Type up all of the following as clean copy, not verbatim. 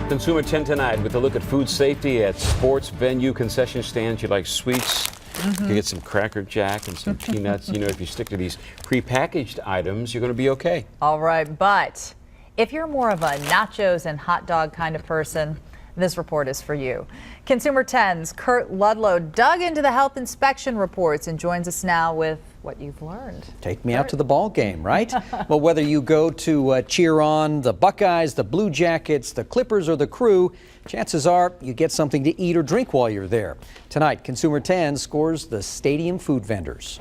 Consumer 10 tonight with a look at food safety at sports venue concession stands. You like sweets? You can get some Cracker Jack and some peanuts. You know, if you stick to these prepackaged items, you're going to be okay. All right, but if you're more of a nachos and hot dog kind of person, this report is for you. Consumer 10's Kurt Ludlow dug into the health inspection reports and joins us now with what you've learned. Take me out to the ball game, right? Well, whether you go to cheer on the Buckeyes, the Blue Jackets, the Clippers, or the Crew, chances are you get something to eat or drink while you're there. Tonight, Consumer 10 scores the stadium food vendors.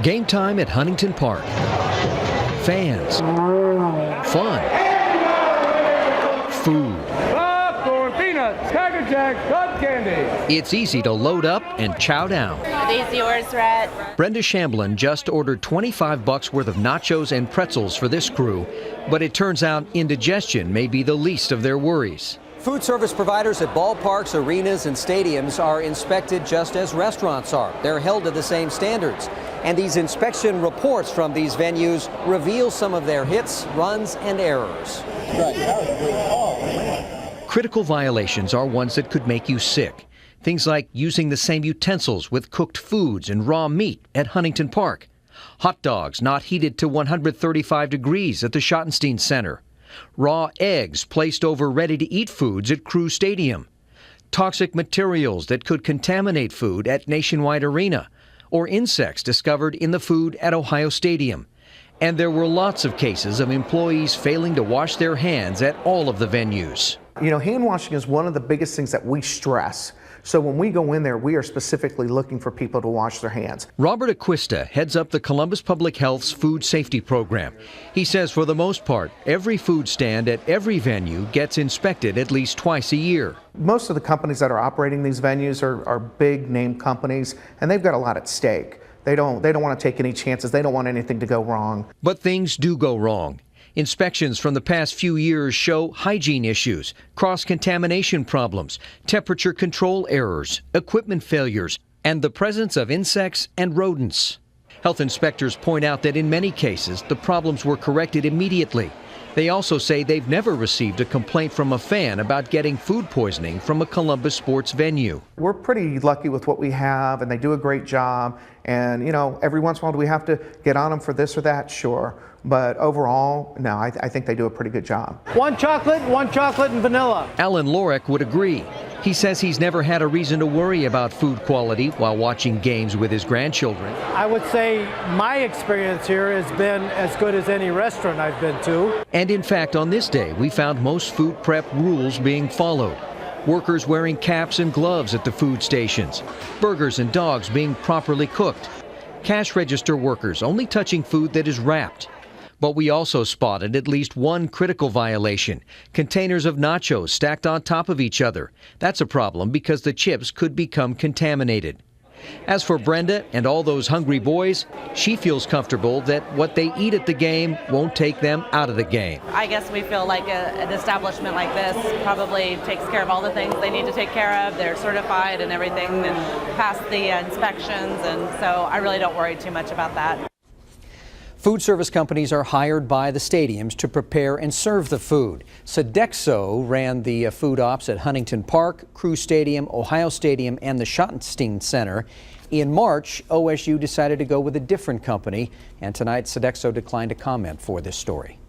Game time at Huntington Park. Fans. Fun. Food. Popcorn, peanuts, Cracker Jack, cotton candy. It's easy to load up and chow down. Are these yours, Rhett? Brenda Shamblin just ordered $25 worth of nachos and pretzels for this crew, but it turns out indigestion may be the least of their worries. Food service providers at ballparks, arenas, and stadiums are inspected just as restaurants are. They're held to the same standards. And these inspection reports from these venues reveal some of their hits, runs, and errors. Critical violations are ones that could make you sick. Things like using the same utensils with cooked foods and raw meat at Huntington Park. Hot dogs not heated to 135 degrees at the Schottenstein Center. Raw eggs placed over ready-to-eat foods at Crew Stadium. Toxic materials that could contaminate food at Nationwide Arena. Or insects discovered in the food at Ohio Stadium. And there were lots of cases of employees failing to wash their hands at all of the venues. You know, hand washing is one of the biggest things that we stress. So when we go in there, we are specifically looking for people to wash their hands. Robert Acquista heads up the Columbus Public Health's food safety program. He says for the most part, every food stand at every venue gets inspected at least twice a year. Most of the companies that are operating these venues are big name companies, and they've got a lot at stake. They don't want to take any chances. They don't want anything to go wrong. But things do go wrong. Inspections from the past few years show hygiene issues, cross-contamination problems, temperature control errors, equipment failures, and the presence of insects and rodents. Health inspectors point out that in many cases, the problems were corrected immediately. They also say they've never received a complaint from a fan about getting food poisoning from a Columbus sports venue. We're pretty lucky with what we have, and they do a great job. And, you know, every once in a while, do we have to get on them for this or that? Sure. But overall, no, I think they do a pretty good job. One chocolate and vanilla. Alan Lorek would agree. He says he's never had a reason to worry about food quality while watching games with his grandchildren. I would say my experience here has been as good as any restaurant I've been to. And in fact, on this day, we found most food prep rules being followed. Workers wearing caps and gloves at the food stations. Burgers and dogs being properly cooked. Cash register workers only touching food that is wrapped. But we also spotted at least one critical violation. Containers of nachos stacked on top of each other. That's a problem because the chips could become contaminated. As for Brenda and all those hungry boys, she feels comfortable that what they eat at the game won't take them out of the game. I guess we feel like an establishment like this probably takes care of all the things they need to take care of. They're certified and everything and pass the inspections, and so I really don't worry too much about that. Food service companies are hired by the stadiums to prepare and serve the food. Sodexo ran the food ops at Huntington Park, Crew Stadium, Ohio Stadium, and the Schottenstein Center. In March, OSU decided to go with a different company, and tonight Sodexo declined to comment for this story.